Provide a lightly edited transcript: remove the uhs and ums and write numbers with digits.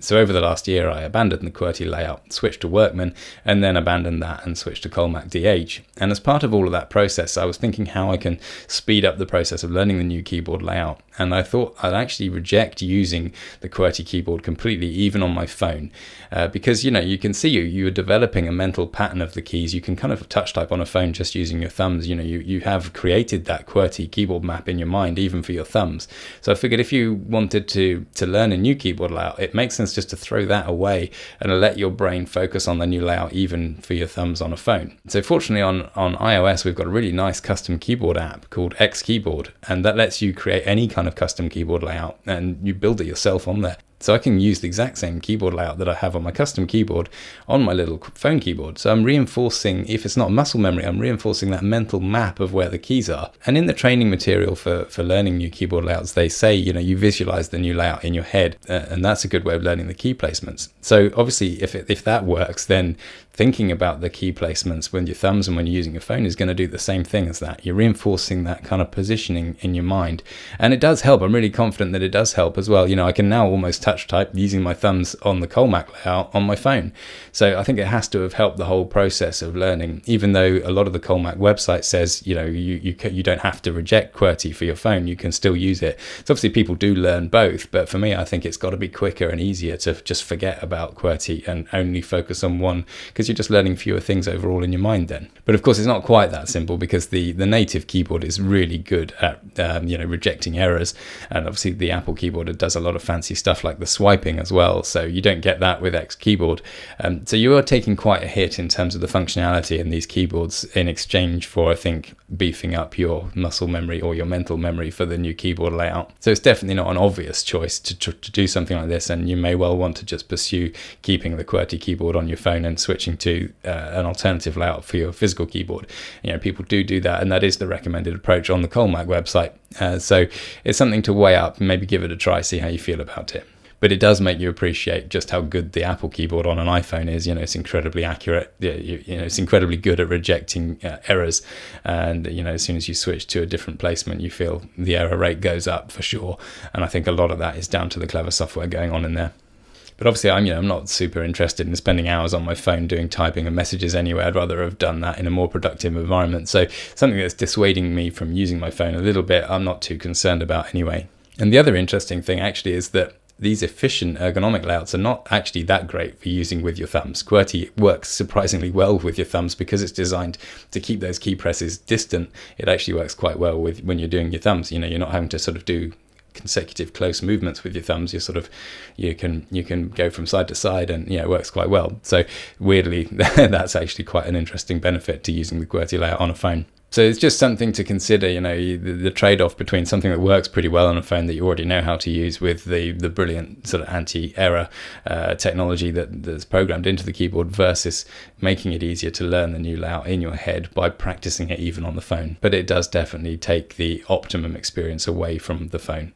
So over the last year, I abandoned the QWERTY layout, switched to Workman, and then abandoned that and switched to Colemak DH. And as part of all of that process, I was thinking how I can speed up the process of learning the new keyboard layout. And I thought I'd actually reject using the QWERTY keyboard completely, even on my phone, because, you can see you're developing a mental pattern of the keys. You can kind of touch type on a phone just using your thumbs. You have created that QWERTY keyboard map in your mind, even for your thumbs. So I figured if you wanted to learn a new keyboard layout, it makes sense just to throw that away and let your brain focus on the new layout, even for your thumbs on a phone. So fortunately on iOS, we've got a really nice custom keyboard app called xKeyboard, and that lets you create any kind of custom keyboard layout and you build it yourself on there. So I can use the exact same keyboard layout that I have on my custom keyboard on my little phone keyboard. So I'm reinforcing, if it's not muscle memory, I'm reinforcing that mental map of where the keys are. And in the training material for learning new keyboard layouts, they say, you visualize the new layout in your head, and that's a good way of learning the key placements. So obviously, if that works, then thinking about the key placements with your thumbs and when you're using your phone is going to do the same thing as that. You're reinforcing that kind of positioning in your mind. And it does help. I'm really confident that it does help as well. I can now almost touch type using my thumbs on the Colemak layout on my phone. So I think it has to have helped the whole process of learning, even though a lot of the Colemak website says, you don't have to reject QWERTY for your phone. You can still use it. So obviously people do learn both, but for me, I think it's got to be quicker and easier to just forget about QWERTY and only focus on one, because you're just learning fewer things overall in your mind then. But of course, it's not quite that simple, because the native keyboard is really good at rejecting errors, and obviously the Apple keyboard does a lot of fancy stuff like the swiping as well, so you don't get that with xKeyboard. So you are taking quite a hit in terms of the functionality in these keyboards in exchange for, I think, beefing up your muscle memory or your mental memory for the new keyboard layout. So it's definitely not an obvious choice to do something like this, and you may well want to just pursue keeping the QWERTY keyboard on your phone and switching to an alternative layout for your physical keyboard. People do that, and that is the recommended approach on the Colemak website. So it's something to weigh up, maybe give it a try, see how you feel about it. But it does make you appreciate just how good the Apple keyboard on an iPhone is. It's incredibly accurate. It's incredibly good at rejecting errors. And, as soon as you switch to a different placement, you feel the error rate goes up for sure. And I think a lot of that is down to the clever software going on in there. But obviously, I'm not super interested in spending hours on my phone doing typing and messages anyway. I'd rather have done that in a more productive environment. So something that's dissuading me from using my phone a little bit, I'm not too concerned about anyway. And the other interesting thing actually is that these efficient ergonomic layouts are not actually that great for using with your thumbs. QWERTY works surprisingly well with your thumbs because it's designed to keep those key presses distant. It actually works quite well with when you're doing your thumbs. You're not having to sort of do consecutive close movements with your thumbs. You can go from side to side, and it works quite well. So weirdly, that's actually quite an interesting benefit to using the QWERTY layout on a phone. So it's just something to consider, the trade-off between something that works pretty well on a phone that you already know how to use with the brilliant sort of anti-error technology that's programmed into the keyboard versus making it easier to learn the new layout in your head by practicing it even on the phone. But it does definitely take the optimum experience away from the phone.